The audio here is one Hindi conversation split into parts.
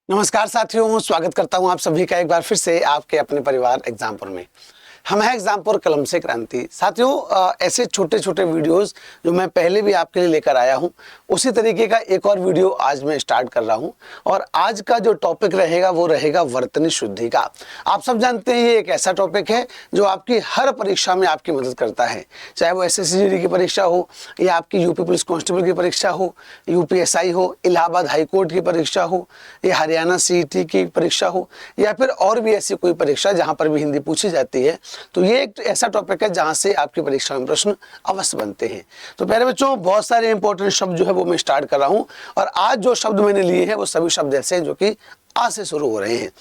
नमस्कार साथियों, स्वागत करता हूं आप सभी का एक बार फिर से आपके अपने परिवार एग्जामपुर में। हम हैं एग्जामपुर कलम से क्रांति। साथियों, ऐसे छोटे छोटे वीडियोस जो मैं पहले भी आपके लिए लेकर आया हूं, उसी तरीके का एक और वीडियो आज मैं स्टार्ट कर रहा हूं। और आज का जो टॉपिक रहेगा वो रहेगा वर्तनी शुद्धि का। आप सब जानते हैं ये एक ऐसा टॉपिक है जो आपकी हर परीक्षा में आपकी मदद करता है, चाहे वो SSC की परीक्षा हो या आपकी यूपी पुलिस कांस्टेबल की परीक्षा हो, UPSI हो, इलाहाबाद हाईकोर्ट की परीक्षा हो, या हरियाणा CET की परीक्षा हो, या फिर और भी ऐसी कोई परीक्षा जहां पर भी हिंदी पूछी जाती है। तो ये एक ऐसा टॉपिक है जहां से आपकी परीक्षा में प्रश्न अवश्य बनते हैं। तो प्यारे बच्चों, बहुत सारे इंपॉर्टेंट शब्द जो है वो मैं स्टार्ट कर रहा हूं, और आज जो शब्द मैंने लिए हैं वो सभी शब्द ऐसे हैं जो कि आ से शुरू हो रहे हैं।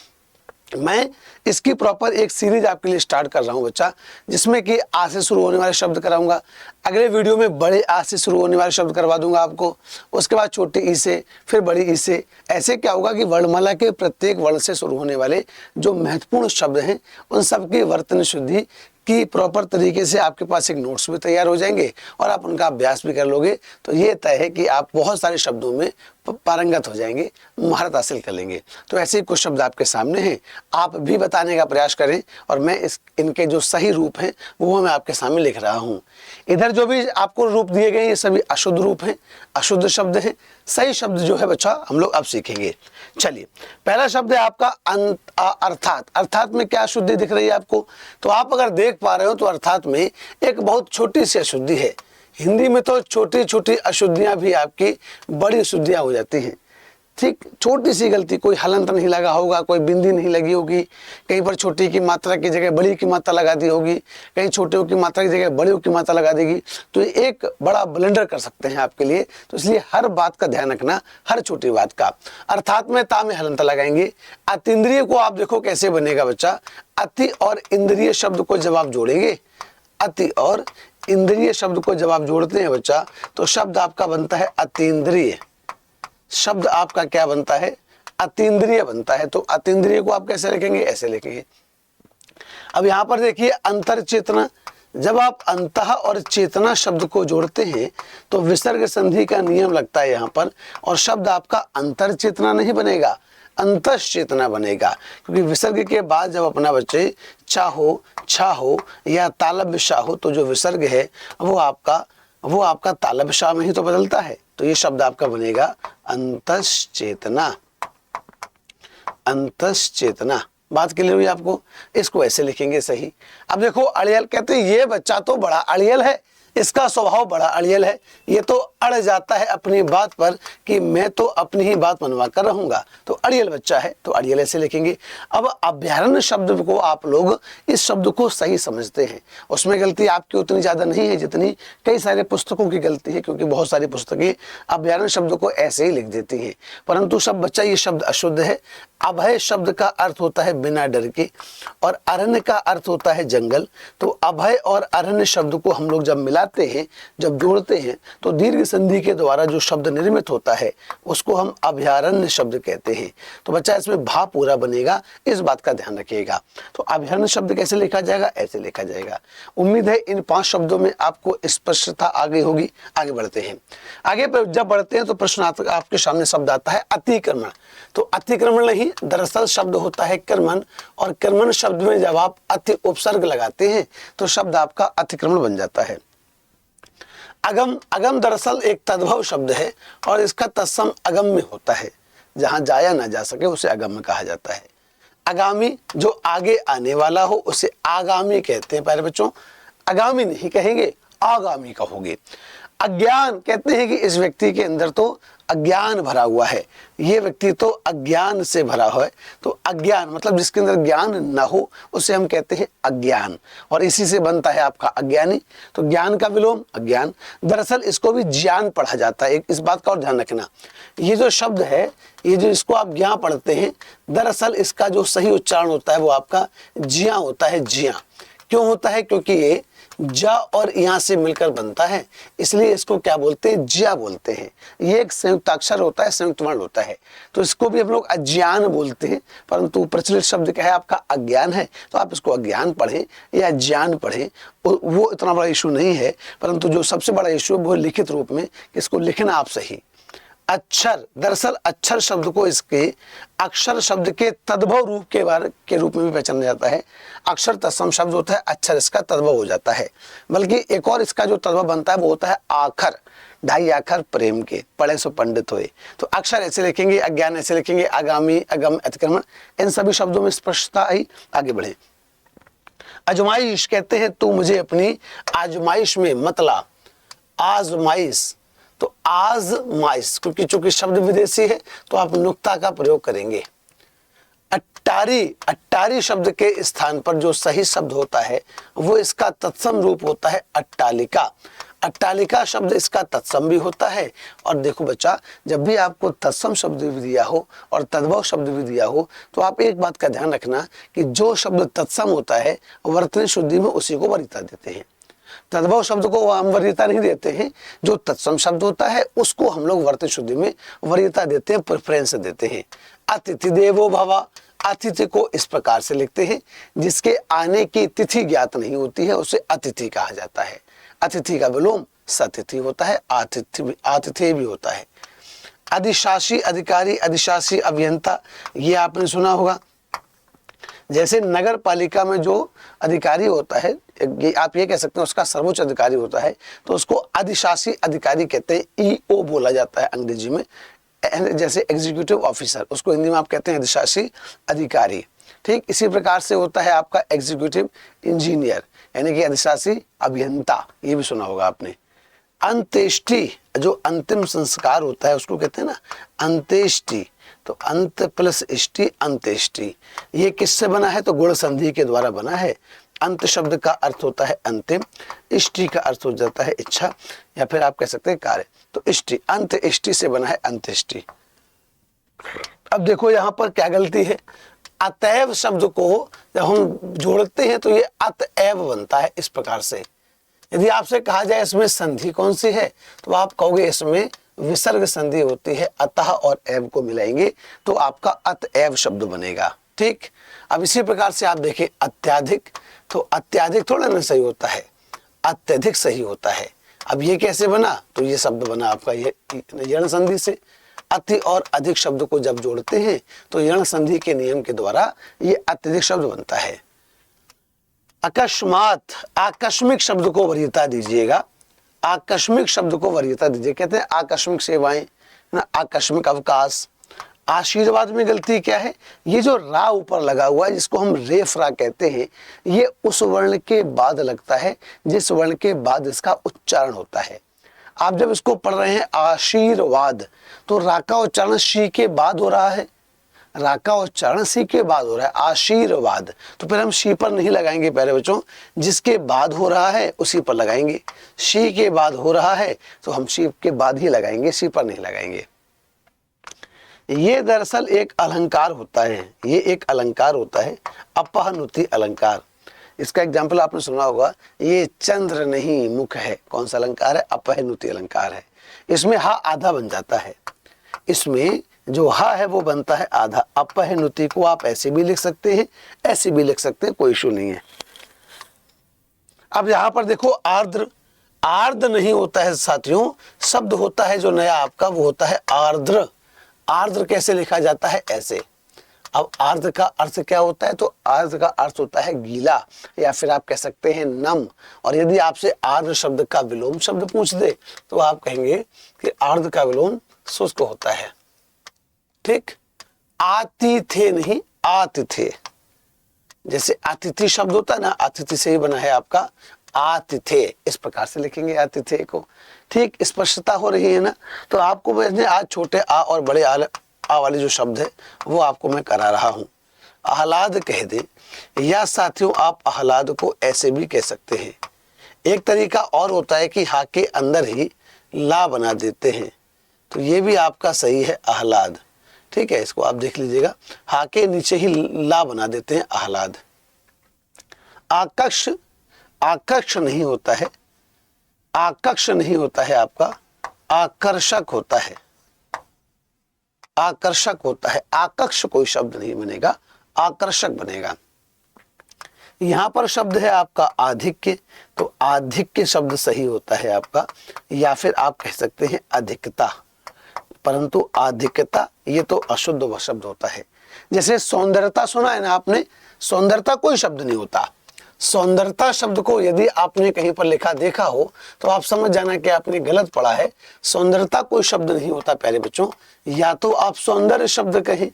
मैं इसकी प्रॉपर एक सीरीज आपके लिए स्टार्ट कर रहा हूं बच्चा, जिसमें कि आ से शुरू होने वाले शब्द कराऊंगा। अगले वीडियो में बड़े आ से शुरू होने वाले शब्द करवा दूंगा आपको, उसके बाद छोटी ई से, फिर बड़ी ई से। ऐसे क्या होगा कि वर्णमाला के प्रत्येक वर्ण से शुरू होने वाले जो महत्वपूर्ण शब्द हैं उन सब की वर्तन शुद्धि की प्रॉपर तरीके से आपके पास एक नोट्स भी तैयार हो जाएंगे और आप उनका अभ्यास भी कर लोगे। तो ये तय है कि आप बहुत सारे शब्दों में पारंगत हो जाएंगे, महारत हासिल कर लेंगे। तो ऐसे ही कुछ शब्द आपके सामने हैं, आप भी बताने का प्रयास करें, और मैं इनके जो सही रूप हैं वो मैं आपके सामने लिख रहा हूँ। इधर जो भी आपको रूप दिए गए ये सभी अशुद्ध रूप हैं, अशुद्ध शब्द हैं। सही शब्द जो है बच्चा हम लोग अब सीखेंगे। चलिए, पहला शब्द है आपका अर्थात। अर्थात में क्या अशुद्धि दिख रही है आपको? तो आप अगर देख पा रहे हो तो अर्थात में एक बहुत छोटी सी अशुद्धि है। हिंदी में तो छोटी छोटी अशुद्धियां भी आपकी बड़ी अशुद्धियां हो जाती हैं। ठीक, छोटी सी गलती, कोई हलंत नहीं लगा होगा, कोई बिंदी नहीं लगी होगी, कहीं पर छोटी की मात्रा की जगह बड़ी की मात्रा लगा दी होगी, कहीं छोटे की मात्रा की जगह बड़े की मात्रा लगा देगी, तो एक बड़ा ब्लेंडर कर सकते हैं आपके लिए। तो इसलिए हर बात का ध्यान रखना, हर छोटी बात का। अर्थात में ता में हलंत लगाएंगे। अतीन्द्रिय को आप देखो कैसे बनेगा बच्चा। अति और इंद्रिय शब्द को जब आप जोड़ेंगे, अति और इंद्रिय शब्द को जब आप जोड़ते हैं बच्चा, तो शब्द आपका बनता है अतीन्द्रिय। शब्द आपका क्या बनता है? अतीन्द्रिय बनता है। तो अतीन्द्रिय को आप कैसे लिखेंगे? ऐसे लिखेंगे। अब यहां पर देखिए, अंतर चेतना। जब आप अंतः और चेतना शब्द को जोड़ते हैं तो विसर्ग संधि का नियम लगता है यहां पर, और शब्द आपका अंतर चेतना नहीं बनेगा, अंतस चेतना बनेगा। क्योंकि विसर्ग के बाद जब अपना बच्चे चाहो, छा हो या तालब शाह हो, तो जो विसर्ग है वो आपका तालब शाह में ही तो बदलता है। तो ये शब्द आपका बनेगा अंतस चेतना। अंतस चेतना। बात क्लियर हुई आपको? इसको ऐसे लिखेंगे सही। अब देखो, अड़ियल कहते हैं ये बच्चा तो बड़ा अड़ियल है, इसका स्वभाव बड़ा अड़ियल है, ये तो अड़ जाता है अपनी बात पर कि मैं तो अपनी ही बात मनवा कर रहूंगा। तो अड़ियल बच्चा है, तो अड़ियल ऐसे लिखेंगे। अब अभ्यारण्य शब्द को आप लोग इस शब्द को सही समझते हैं, उसमें गलती आपकी उतनी ज्यादा नहीं है जितनी कई सारे पुस्तकों की गलती है, क्योंकि बहुत सारी पुस्तकें अभ्यारण्य शब्द को ऐसे ही लिख देती हैं। परंतु शब्द बच्चा ये शब्द अशुद्ध है। अभय शब्द का अर्थ होता है बिना डर के, और अरण्य का अर्थ होता है जंगल। तो अभय और अरण्य शब्द को हम लोग जब मिलाते हैं, जब जोड़ते हैं, तो दीर्घ संधि के द्वारा जो शब्द निर्मित होता है उसको हम अभयारण्य शब्द कहते हैं। तो बच्चा इसमें भा पूरा बनेगा, इस बात का ध्यान रखिएगा। तो अभयारण्य शब्द कैसे लिखा जाएगा? ऐसे लिखा जाएगा। उम्मीद है इन 5 शब्दों में आपको स्पष्टता आ गई होगी। आगे बढ़ते हैं। आगे जब बढ़ते हैं तो प्रश्न आपके सामने शब्द आता है अतिक्रमण। तो अतिक्रमण नहीं, दरअसल शब्द होता है कर्मण, और कर्मण शब्द में जब आप अति उपसर्ग लगाते हैं तो शब्द आपका अतिक्रमण बन जाता है। अगम। अगम दरअसल एक तद्भव शब्द है, और इसका तत्सम अगम में होता है। जहां जाया ना जा सके उसे अगम कहा जाता है। आगामी, जो आगे आने वाला हो उसे आगामी कहते हैं। प्यारे बच्चों, आगामी नहीं कहेंगे, आगामी कहोगे। अज्ञान, कहते हैं कि इस व्यक्ति के अंदर तो अज्ञान भरा हुआ है, ये व्यक्ति तो अज्ञान से भरा हुआ है। तो अज्ञान मतलब जिसके अंदर ज्ञान न हो उसे हम कहते हैं अज्ञान, और इसी से बनता है आपका अज्ञानी। तो ज्ञान का विलोम अज्ञान। दरअसल इसको भी ज्ञान पढ़ा जाता है, इस बात का और ध्यान रखना। ये जो शब्द है, ये जो इसको आप ज्ञान पढ़ते हैं, दरअसल इसका जो सही उच्चारण होता है वो आपका जिया होता है। जिया क्यों होता है? क्योंकि ये जा और यहाँ से मिलकर बनता है, इसलिए इसको क्या बोलते हैं? जिया बोलते हैं। ये एक संयुक्ताक्षर होता है, संयुक्त वर्ण होता है। तो इसको भी हम लोग अज्ञान बोलते हैं, परंतु प्रचलित शब्द क्या है आपका? अज्ञान है। तो आप इसको अज्ञान पढ़ें या ज्ञान पढ़ें, वो इतना बड़ा इशू नहीं है। परंतु जो सबसे बड़ा इशू है वो लिखित रूप में, इसको लिखना आप सही। अक्षर, दरअसल अक्षर शब्द को इसके अक्षर शब्द के तद्भव रूप के रूप में भी पहचाना जाता है। अक्षर तत्सम शब्द होता है, अक्षर इसका तद्भव हो जाता है। बल्कि एक और इसका जो तद्भव बनता है वो होता है आखर, ढाई आखर प्रेम के, पढ़े सो पंडित होए। तो अक्षर ऐसे लिखेंगे, अज्ञान ऐसे लिखेंगे, आगामी, अगम, अतिक्रमण, इन सभी शब्दों में स्पष्टता आई। आगे बढ़े। आजमाइश कहते हैं तू मुझे अपनी आजमाइश में मतला, आजमाइश, तो आजमाइश, क्योंकि चूंकि शब्द विदेशी है तो आप नुक्ता का प्रयोग करेंगे। अट्टारी, अट्टारी शब्द के स्थान पर जो सही शब्द होता है वो इसका तत्सम रूप होता है अट्टालिका। अट्टालिका शब्द इसका तत्सम भी होता है। और देखो बच्चा, जब भी आपको तत्सम शब्द भी दिया हो और तद्भव शब्द भी दिया हो तो आप एक बात का ध्यान रखना कि जो शब्द तत्सम होता है वर्तनी शुद्धि में उसी को वरीयता देते हैं। तद्भव शब्द को हम वरीयता नहीं देते हैं, जो तत्सम शब्द होता है उसको हम लोग वर्तनी शुद्धि में वरीयता देते हैं, प्रेफरेंस देते हैं। अतिथि देवो भव, अतिथि को इस प्रकार से लिखते हैं, जिसके आने की तिथि ज्ञात नहीं होती है उसे अतिथि कहा जाता है। अतिथि का विलोम सतिथि होता है, आतिथ्य भी होता है। अधिशासी अधिकारी, अधिशासी अभियंता, ये आपने सुना होगा। जैसे नगर पालिका में जो अधिकारी होता है, आप ये कह सकते हैं उसका सर्वोच्च अधिकारी होता है, तो उसको अधिशासी अधिकारी कहते हैं, ईओ बोला जाता है अंग्रेजी में। जैसे एग्जीक्यूटिव ऑफिसर, उसको हिंदी में आप कहते हैं अधिशासी अधिकारी। ठीक इसी प्रकार से होता है आपका एग्जीक्यूटिव इंजीनियर, यानी कि अधिशासी अभियंता, ये भी सुना होगा आपने। अंत्येष्टि, जो अंतिम संस्कार होता है उसको कहते हैं ना अंत्येष्टि, तो अंत प्लस इष्टि, अंत्येष्टि। ये किससे बना है? तो गुण संधि के द्वारा बना है। अंत शब्द का अर्थ होता है अंतिम, इष्टि का अर्थ हो जाता है इच्छा, या फिर आप कह सकते हैं कार्य। तो इष्टि, अंत इष्टि से बना है अंत्येष्टि। अब देखो यहाँ पर क्या गलती है, अतएव शब्द को जब हम जोड़ते हैं तो ये अतएव बनता है इस प्रकार से। यदि आपसे कहा जाए इसमें संधि कौन सी है, तो आप कहोगे इसमें विसर्ग संधि होती है, अतः और एव को मिलाएंगे तो आपका अतएव शब्द बनेगा। ठीक, अब इसी प्रकार से आप देखें अत्याधिक, तो अत्याधिक थोड़ा ना सही होता है, अत्यधिक सही होता है। अब ये कैसे बना? तो ये शब्द बना आपका ये यण संधि से। अति और अधिक शब्द को जब जोड़ते हैं तो यण संधि के नियम के द्वारा ये अत्यधिक शब्द बनता है। अकस्मात, आकस्मिक शब्द को वरीयता दीजिएगा, आकस्मिक शब्द को वरीयता दीजिए। कहते हैं आकस्मिक सेवाएं ना, आकस्मिक अवकाश। आशीर्वाद में गलती क्या है? ये जो रा ऊपर लगा हुआ है जिसको हम रेफरा कहते हैं, ये उस वर्ण के बाद लगता है जिस वर्ण के बाद इसका उच्चारण होता है। आप जब इसको पढ़ रहे हैं आशीर्वाद, तो रा का उच्चारण शी के बाद हो रहा है, रा का उच्चारण सी के बाद हो रहा है, आशीर्वाद। तो फिर हम शी पर नहीं लगाएंगे प्यारे बच्चों, जिसके बाद हो रहा है उसी पर लगाएंगे। शी के बाद हो रहा है तो हम शी के बाद ही लगाएंगे, शी पर नहीं लगाएंगे। ये दरअसल एक अलंकार होता है, ये एक अलंकार होता है, अपहनुति अलंकार। इसका एग्जाम्पल आपने सुना होगा, ये चंद्र नहीं मुख है। कौन सा अलंकार है? अपहनुति अलंकार है। इसमें हा आधा बन जाता है, इसमें जो हा है वो बनता है आधा। अपहनुति को आप ऐसे भी लिख सकते हैं, ऐसे भी लिख सकते हैं, कोई इशू नहीं है। अब यहां पर देखो आर्द्र, आर्द्र नहीं होता है साथियों, शब्द होता है जो नया आपका, वो होता है आर्द्र। आर्द्र कैसे लिखा जाता है? ऐसे। अब आर्द्र का अर्थ क्या होता है? तो आर्द्र का अर्थ होता है गीला, या फिर आप कह सकते हैं नम। और यदि आपसे आर्द्र शब्द का विलोम शब्द पूछ दे तो आप कहेंगे कि आर्द्र का विलोम शुष्क होता है। ठीक, आतिथ्य नहीं आतिथ्य। जैसे अतिथि शब्द होता है ना, अतिथि से ही बना है आपका आतिथ्य, इस प्रकार से लिखेंगे आतिथ्य को। ठीक, स्पष्टता हो रही है ना? तो आपको मैंने आज छोटे आ और बड़े आ वाले जो शब्द है वो आपको मैं करा रहा हूं। आह्लाद कह दे, या साथियों आप आह्लाद को ऐसे भी कह सकते हैं। एक तरीका और होता है कि हा के अंदर ही ला बना देते हैं, तो ये भी आपका सही है आह्लाद। ठीक है, इसको आप देख लीजिएगा, हा के नीचे ही ला बना देते हैं आह्लाद। आकर्ष, आकर्ष नहीं होता है, आकर्ष नहीं होता है आपका, आकर्षक होता है, आकर्षक होता है। आकर्ष कोई शब्द नहीं बनेगा, आकर्षक बनेगा। यहां पर शब्द है आपका आधिक्य, तो आधिक्य शब्द सही होता है आपका, या फिर आप कह सकते हैं अधिकता। परंतु अधिकता ये तो अशुद्ध शब्द होता है। जैसे सौंदर्यता सुना है ना आपने, सौंदर्यता कोई शब्द नहीं होता। सौंदर्यता शब्द को यदि आपने कहीं पर लिखा देखा हो तो आप समझ जाना कि आपने गलत पढ़ा है। सौंदर्यता कोई शब्द नहीं होता प्यारे बच्चों। या तो आप सौंदर्य शब्द कहें,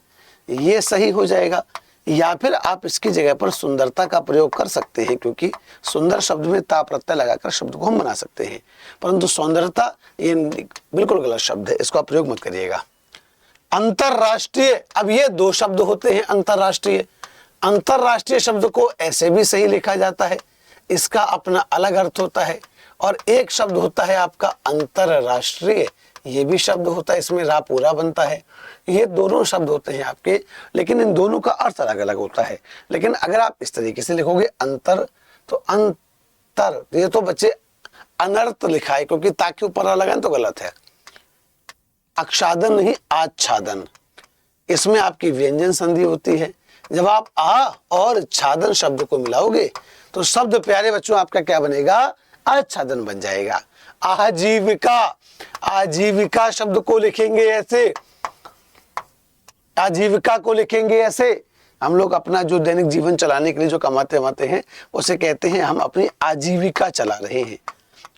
ये सही हो जाएगा, या फिर आप इसकी जगह पर सुंदरता का प्रयोग कर सकते हैं, क्योंकि सुंदर शब्द में ता प्रत्यय लगाकर शब्द को हम बना सकते हैं। परंतु सौंदर्यता ये बिल्कुल गलत शब्द है, इसको आप प्रयोग मत करिएगा। अंतरराष्ट्रीय, अब ये दो शब्द होते हैं अंतरराष्ट्रीय। अंतरराष्ट्रीय शब्द को ऐसे भी सही लिखा जाता है, इसका अपना अलग अर्थ होता है। और एक शब्द होता है आपका अंतरराष्ट्रीय, ये भी शब्द होता है, इसमें रा पूरा बनता है। ये दोनों शब्द होते हैं आपके, लेकिन इन दोनों का अर्थ अलग अलग होता है। लेकिन अगर आप इस तरीके से लिखोगे अंतर, तो अंतर, ये तो बच्चे अनर्थ लिखा है, क्योंकि ताकि ऊपर आ लगा तो गलत है। आच्छादन नहीं आच्छादन, इसमें आपकी व्यंजन संधि होती है। जब आप आ और छादन शब्द को मिलाओगे तो शब्द प्यारे बच्चों आपका क्या बनेगा, आच्छादन बन जाएगा। आजीविका, आजीविका शब्द को लिखेंगे ऐसे, आजीविका को लिखेंगे ऐसे। हम लोग अपना जो दैनिक जीवन चलाने के लिए जो कमाते हैं उसे कहते हैं हम अपनी आजीविका चला रहे हैं।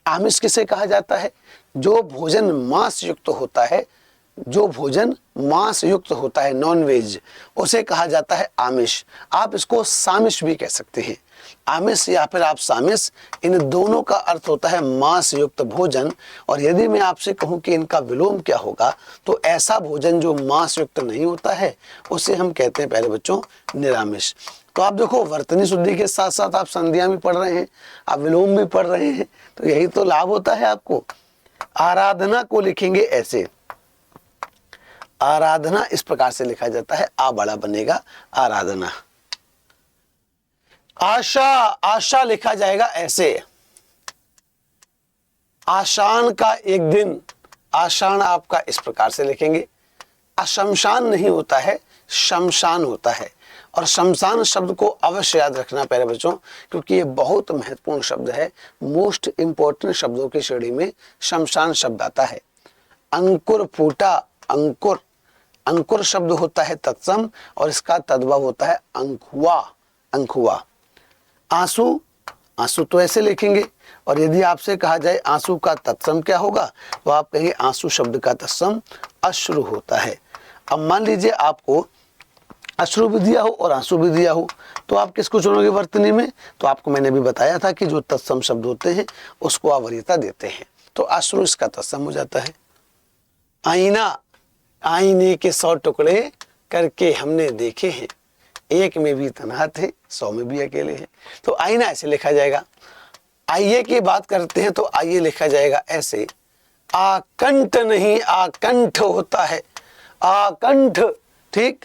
आमिष किसे कहा जाता है, जो भोजन मांस युक्त होता है, जो भोजन मांस युक्त होता है, नॉन वेज, उसे कहा जाता है आमिष। आप इसको सामिष भी कह सकते हैं। आमिष या फिर आप सामिष, इन दोनों का अर्थ होता है मांस युक्त भोजन। और यदि मैं आपसे कहूं कि इनका विलोम क्या होगा, तो ऐसा भोजन जो मांस युक्त नहीं होता है उसे हम कहते हैं प्यारे बच्चों निरामिष। तो आप देखो वर्तनी शुद्धि के साथ साथ आप संधियां भी पढ़ रहे हैं, आप विलोम भी पढ़ रहे हैं, तो यही तो लाभ होता है आपको। आराधना को लिखेंगे ऐसे, आराधना इस प्रकार से लिखा जाता है, आ बड़ा बनेगा आराधना। आशा, आशा लिखा जाएगा ऐसे, आशान का एक दिन, आशान आपका इस प्रकार से लिखेंगे। अशमशान नहीं होता है, शमशान होता है। और शमशान शब्द को अवश्य याद रखना प्यारे बच्चों, क्योंकि ये बहुत महत्वपूर्ण शब्द है। मोस्ट इंपॉर्टेंट शब्दों की श्रेणी में शमशान शब्द आता है। अंकुर फूटा, अंकुर, अंकुर शब्द होता है तत्सम और इसका तद्भव होता है अंकुआ, अंकुआ। आंसू, आंसू तो ऐसे लिखेंगे। और यदि आपसे कहा जाए आंसू का तत्सम क्या होगा, तो आप कहेंगे आंसू शब्द का तत्सम अश्रु होता है। अब मान लीजिए आपको अश्रु भी दिया हो और आंसू भी दिया हो, तो आप किसको चुनोगे वर्तनी में, तो आपको मैंने भी बताया था कि जो तत्सम शब्द होते हैं उसको आप वरीयता देते हैं। तो अश्रु इसका तत्सम हो जाता है। आईना, आईने के 100 टुकड़े करके हमने देखे हैं, एक में भी तन्हा थे 100 में भी अकेले हैं। तो आईना ऐसे लिखा जाएगा। आइए की बात करते हैं तो आइए लिखा जाएगा ऐसे, आकंठ नहीं आकंठ होता है, आकंठ। ठीक,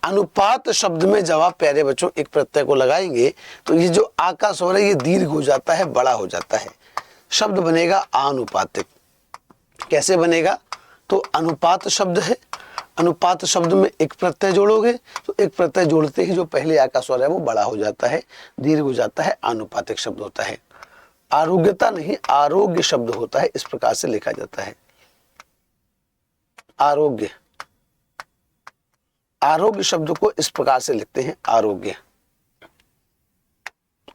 अनुपात शब्द में जब आप प्यारे बच्चों एक प्रत्यय को लगाएंगे तो ये जो आ का स्वर है ये दीर्घ हो जाता है, बड़ा हो जाता है, शब्द बनेगा आनुपातिक। कैसे बनेगा, तो अनुपात शब्द है, अनुपात शब्द में एक प्रत्यय जोड़ोगे तो एक प्रत्यय जोड़ते ही जो पहले आ का स्वर है वो बड़ा हो जाता है, दीर्घ हो जाता है, आनुपातिक शब्द होता है। आरोग्यता नहीं आरोग्य शब्द होता है, इस प्रकार से लिखा जाता है। आरोग्य, आरोग्य शब्द को इस प्रकार से लिखते हैं आरोग्य।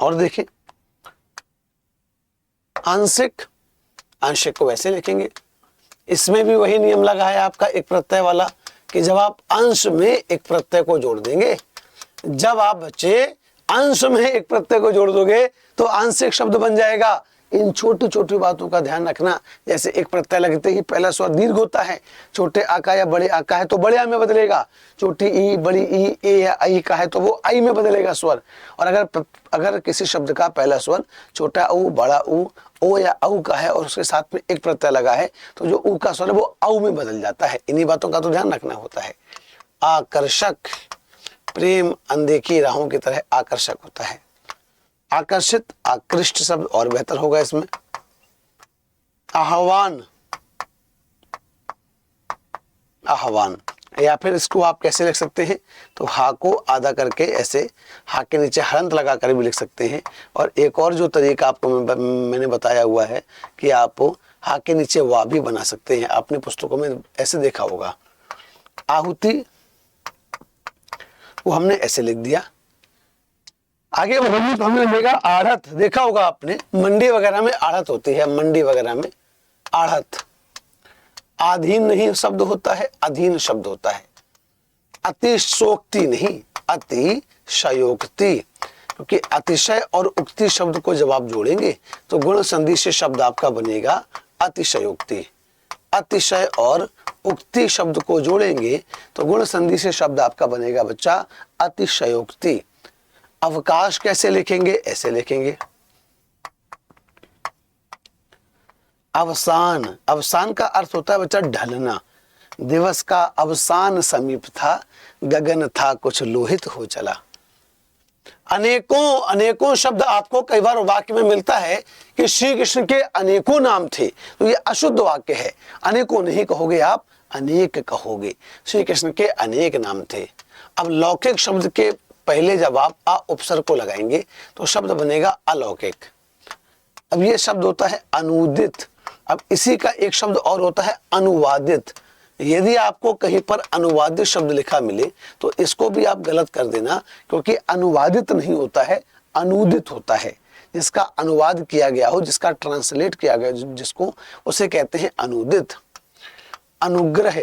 और देखें आंशिक, आंशिक को वैसे लिखेंगे। इसमें भी वही नियम लगा है आपका एक प्रत्यय वाला, कि जब आप अंश में एक प्रत्यय को जोड़ देंगे, जब आप बच्चे अंश में एक प्रत्यय को जोड़ दोगे तो आंशिक शब्द बन जाएगा। इन छोटी छोटी बातों का ध्यान रखना। जैसे एक प्रत्यय लगते ही पहला स्वर दीर्घ होता है, छोटे आ का या बड़े आ का है तो बड़े आ में बदलेगा, छोटी ई बड़ी ई ए या आई का है तो वो आई में बदलेगा स्वर। और अगर किसी शब्द का पहला स्वर छोटा ऊ बड़ा ऊ ओ या औ का है और उसके साथ में एक प्रत्यय लगा है तो जो ऊ का स्वर है वो औ में बदल जाता है। इन्हीं बातों का तो ध्यान रखना होता है। आकर्षक, प्रेम अनदेखी राहों की तरह आकर्षक होता है। आकर्षित, आकृष्ट शब्द और बेहतर होगा इसमें। आह्वान, आह्वान, या फिर इसको आप कैसे लिख सकते हैं, तो हा को आधा करके ऐसे हा के नीचे हलंत लगा कर भी लिख सकते हैं। और एक और जो तरीका आपको मैंने बताया हुआ है कि आप हा के नीचे वाह भी बना सकते हैं, आपने पुस्तकों में ऐसे देखा होगा। आहुति वो हमने ऐसे लिख दिया। आगे बढ़ेंगे तो हमने लेगा आढ़त, देखा होगा आपने मंडी वगैरह में आढ़त होती है, मंडी वगैरह में आढ़त। आधीन नहीं शब्द होता है, अधीन शब्द होता है। अतिशयोक्ति नहीं, अतिशयोक्ति, क्योंकि अतिशय और उक्ति शब्द को जब आप जोड़ेंगे तो गुण संधि से शब्द आपका बनेगा अतिशयोक्ति। अतिशय और उक्ति शब्द को जोड़ेंगे तो गुण संधि से शब्द आपका बनेगा बच्चा अतिशयोक्ति। अवकाश कैसे लिखेंगे? ऐसे लिखेंगे। अवसान, अवसान का अर्थ होता है बच्चा ढलना। दिवस का अवसान समीप था, गगन था कुछ लोहित हो चला। अनेकों अनेकों शब्द आपको कई बार वाक्य में मिलता है कि श्री कृष्ण के अनेकों नाम थे, तो ये अशुद्ध वाक्य है। अनेकों नहीं कहोगे आप, अनेक कहोगे। श्री कृष्ण के अनेक नाम थे। अब लौकिक शब्द के पहले जब आप आ उपसर्ग को लगाएंगे तो शब्द बनेगा अलौकिक। अब ये शब्द होता है अनुदित। अब इसी का एक शब्द और होता है अनुवादित। यदि आपको कहीं पर अनुवादित शब्द लिखा मिले तो इसको भी आप गलत कर देना, क्योंकि अनुवादित नहीं होता है, अनुदित होता है। जिसका अनुवाद किया गया हो, जिसका ट्रांसलेट किया गया जिसको, उसे कहते हैं अनुदित। अनुग्रह,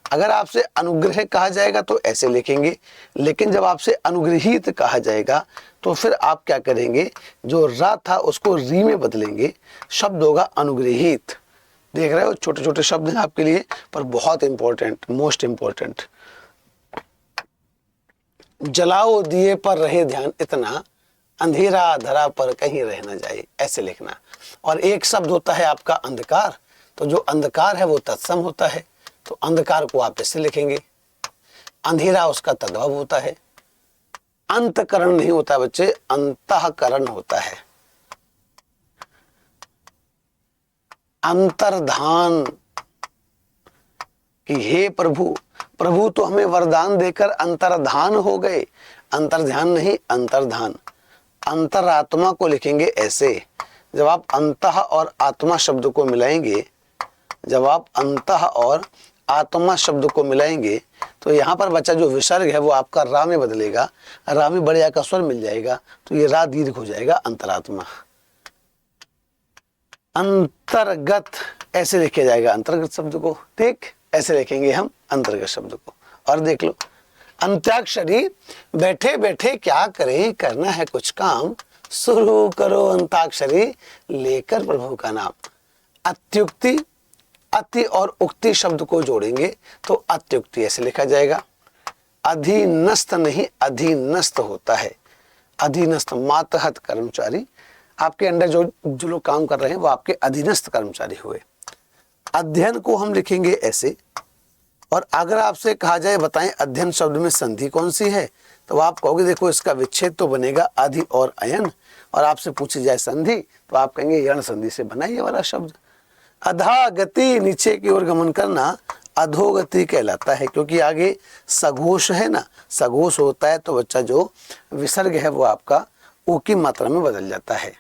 अगर आपसे अनुग्रह कहा जाएगा तो ऐसे लिखेंगे, लेकिन जब आपसे अनुग्रहित कहा जाएगा तो फिर आप क्या करेंगे, जो रा था उसको री में बदलेंगे, शब्द होगा अनुग्रहित। देख रहे हो, छोटे छोटे शब्द हैं आपके लिए पर बहुत इंपॉर्टेंट, मोस्ट इंपॉर्टेंट। जलाओ दिए पर रहे ध्यान इतना, अंधेरा धरा पर कहीं रह न जाए, ऐसे लिखना। और एक शब्द होता है आपका अंधकार, तो जो अंधकार है वो तत्सम होता है, तो अंधकार को आप ऐसे लिखेंगे। अंधेरा उसका तद्भव होता है। अंतकरण नहीं होता बच्चे, अंतःकरण होता है। अंतर्धान कि हे प्रभु, प्रभु तो हमें वरदान देकर अंतर्धान हो गए। अंतर्ध्यान नहीं, अंतर्धान। अंतरात्मा को लिखेंगे ऐसे। जब आप अंतः और आत्मा शब्द को मिलाएंगे, जब आप अंतः और आत्मा शब्द को मिलाएंगे तो यहाँ पर बच्चा जो विसर्ग है वो आपका रा में बदलेगा, रा में बड़े का स्वर मिल जाएगा, तो ये रा दीर्घ हो जाएगा, अंतरात्मा। अंतर्गत ऐसे लिखे जाएगा अंतर्गत शब्द को, ठीक ऐसे लिखेंगे हम अंतर्गत शब्द को। और देख लो, अंत्याक्षरी, बैठे बैठे क्या करें, करना है कुछ काम, शुरू करो अंताक्षरी लेकर प्रभु का नाम। अत्युक्ति, अति और उक्ति शब्द को जोड़ेंगे तो अत्युक्ति ऐसे लिखा जाएगा। अधीनस्थ नहीं, अधीनस्थ होता है। अधीनस्थ मातहत कर्मचारी, आपके अंडर जो लोग काम कर रहे हैं वो आपके अधीनस्थ कर्मचारी हुए। अध्ययन को हम लिखेंगे ऐसे। और अगर आपसे कहा जाए बताएं अध्ययन शब्द में संधि कौन सी है, तो आप कहोगे देखो इसका विच्छेद तो बनेगा अधि और अयन, और आपसे पूछी जाए संधि तो आप कहेंगे यण संधि से बना ये वाला शब्द। अधागति, नीचे की ओर गमन करना, अधोगति कहलाता है, क्योंकि आगे सघोष है ना, सघोष होता है तो बच्चा जो विसर्ग है वो आपका ऊ की मात्रा में बदल जाता है।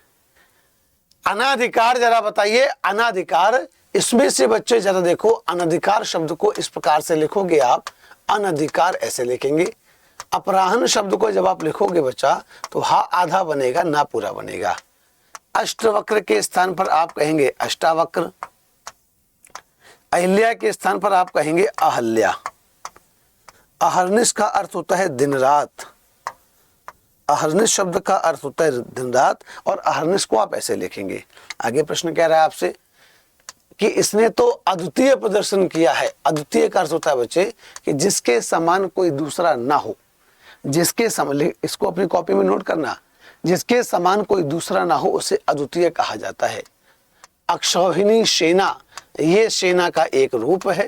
अनाधिकार जरा बताइए, अनाधिकार, इसमें से बच्चे जरा देखो, अनधिकार शब्द को इस प्रकार से लिखोगे आप, अनधिकार ऐसे लिखेंगे। अपराहन शब्द को जब आप लिखोगे बच्चा तो हा आधा बनेगा, ना पूरा बनेगा। अष्टवक्र के स्थान पर आप कहेंगे अष्टावक्र। अहिल्या के स्थान पर आप कहेंगे अहल्या। अहर्निश का अर्थ होता है दिन रात। अहर्निश शब्द का अर्थ होता है दिन रात, और अहर्निश को आप ऐसे लिखेंगे। आगे प्रश्न कह रहा है आपसे कि इसने तो अद्वितीय प्रदर्शन किया है। अद्वितीय का अर्थ होता है बच्चे कि जिसके समान कोई दूसरा ना हो, जिसके समान, इसको अपनी कॉपी में नोट करना, जिसके समान कोई दूसरा ना हो उसे अद्वितीय कहा जाता है। अक्षौहिणी सेना, ये सेना का एक रूप है।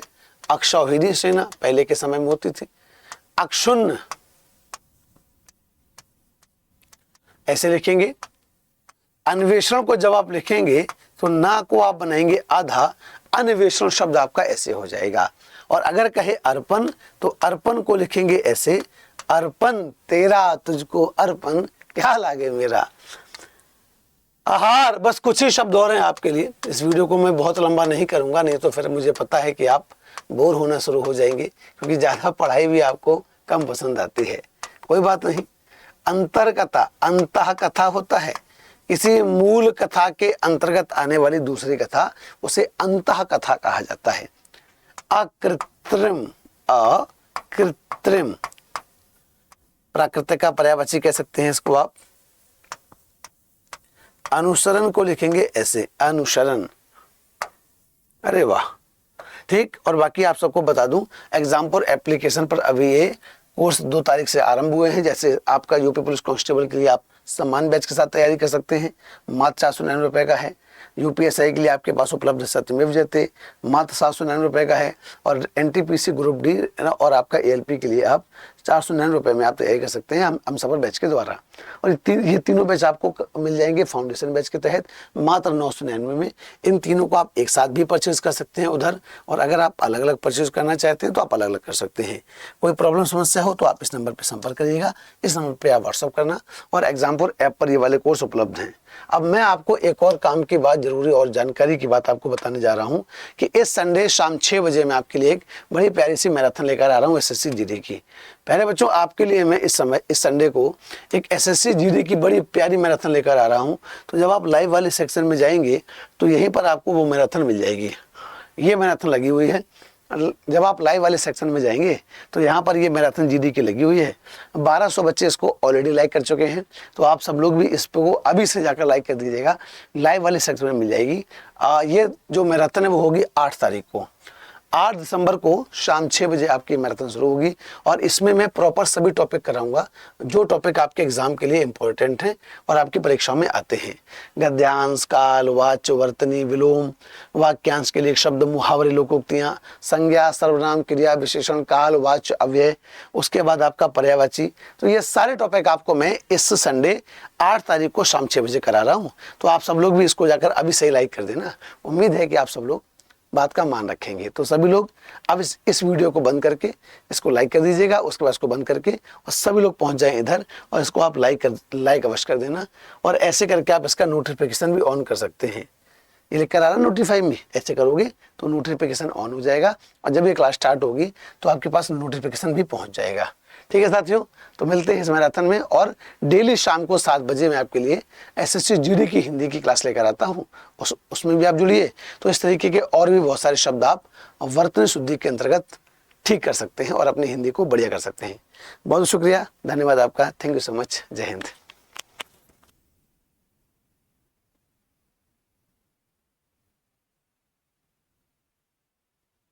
अक्षौहिणी सेना पहले के समय में होती थी। अक्षुण्ण ऐसे लिखेंगे। अन्वेषण को जब आप लिखेंगे तो ना को आप बनाएंगे आधा, अन्वेषण शब्द आपका ऐसे हो जाएगा। और अगर कहे अर्पण तो अर्पण को लिखेंगे ऐसे, अर्पण तेरा तुझको अर्पण क्या लागे मेरा। आहार, बस कुछ ही शब्द और हैं आपके लिए। इस वीडियो को मैं बहुत लंबा नहीं करूंगा, नहीं तो फिर मुझे पता है कि आप बोर होना शुरू हो जाएंगे, क्योंकि ज़्यादा पढ़ाई भी आपको कम पसंद आती है। कोई बात नहीं। अंतरकथा, अंतः कथा होता है, किसी मूल कथा के अंतर्गत आने वाली दूसरी कथा, उसे अंतः कथा कहा जाता है। अकृत्रिम, अकृत्रिम प्राकृतिक का पर्यायवाची कह सकते हैं इसको आप। अनुसरण को लिखेंगे ऐसे, अनुसरण। अरे वाह, ठीक। और बाकी आप सबको बता दूं, एग्जाम पर एप्लीकेशन पर अभी ये कोर्स 2 तारीख से आरंभ हुए हैं। जैसे आपका यूपी पुलिस कांस्टेबल के लिए आप सम्मान बैच के साथ तैयारी कर सकते हैं, मात्र 499 रुपये का है। यूपीएसआई के लिए आपके पास उपलब्ध सत्यमेव जयते, मात्र 799 रुपये का है। और एनटीपीसी ग्रुप डी और आपका एएलपी के लिए आप 499 रुपये में आप तैयारी कर सकते हैं हम सफर बैच के द्वारा। और ये तीनों बैच आपको मिल जाएंगे फाउंडेशन बैच के तहत मात्र 999 में। इन तीनों को आप एक साथ भी परचेज कर सकते हैं उधर, और अगर आप अलग अलग परचेज करना चाहते हैं तो आप अलग अलग कर सकते हैं। कोई प्रॉब्लम समस्या हो तो आप इस नंबर पर संपर्क करिएगा, इस नंबर पर आप व्हाट्सअप करना। और एग्जाम्पुर ऐप पर ये वाले कोर्स उपलब्ध हैं। अब मैं आपको एक और काम की बात, जरूरी और जानकारी की बात आपको बताने जा रहा हूं कि इस संडे शाम 6 बजे मैं आपके लिए एक बड़ी प्यारी सी मैराथन लेकर आ रहा हूं एसएससी जीडी की। पहले बच्चों, आपके लिए मैं इस संडे को एक एसएससी जीडी की बड़ी प्यारी मैराथन लेकर आ रहा हूं। तो जब आप लाइव वाले सेक्शन में जाएंगे तो यहीं पर आपको वो मैराथन मिल जाएगी। ये मैराथन लगी हुई है। जब आप लाइव वाले सेक्शन में जाएंगे तो यहाँ पर ये मैराथन जीडी की लगी हुई है। 1200 बच्चे इसको ऑलरेडी लाइक कर चुके हैं, तो आप सब लोग भी इस को अभी से जाकर लाइक कर दीजिएगा। लाइव वाले सेक्शन में मिल जाएगी। ये जो मैराथन है वो होगी 8 तारीख को, 8 दिसंबर को शाम 6 बजे आपकी मैराथन शुरू होगी। और इसमें मैं प्रॉपर सभी टॉपिक कराऊंगा जो टॉपिक आपके एग्जाम के लिए इंपॉर्टेंट हैं और आपकी परीक्षा में आते हैं। गद्यांश, काल, वाच्य, वर्तनी, विलोम, वाक्यांश के लिए शब्द, मुहावरे, लोकोक्तियाँ, संज्ञा, सर्वनाम, क्रिया, विशेषण, काल, वाच्य, अव्यय, उसके बाद आपका पर्यायवाची। तो ये सारे टॉपिक आपको मैं इस संडे 8 तारीख को शाम 6 बजे करा रहा हूँ। तो आप सब लोग भी इसको जाकर अभी से लाइक कर देना। उम्मीद है कि आप सब लोग बात का मान रखेंगे। तो सभी लोग अब इस वीडियो को बंद करके इसको लाइक कर दीजिएगा, उसके बाद इसको बंद करके और सभी लोग पहुंच जाएं इधर, और इसको आप लाइक अवश्य कर देना। और ऐसे करके आप इसका नोटिफिकेशन भी ऑन कर सकते हैं। ये लिखकर आ रहा है नोटिफाई में, ऐसे करोगे तो नोटिफिकेशन ऑन हो जाएगा, और जब ये क्लास स्टार्ट होगी तो आपके पास नोटिफिकेशन भी पहुंच जाएगा। ठीक है साथियों, तो मिलते हैं इस मैराथन में। और डेली शाम को 7 बजे मैं आपके लिए एसएससी जीडी की हिंदी की क्लास लेकर आता हूँ, उसमें भी आप जुड़िए। तो इस तरीके के और भी बहुत सारे शब्द आप वर्तनी शुद्धि के अंतर्गत ठीक कर सकते हैं और अपनी हिंदी को बढ़िया कर सकते हैं। बहुत शुक्रिया, धन्यवाद आपका। Thank you so much. जय हिंद।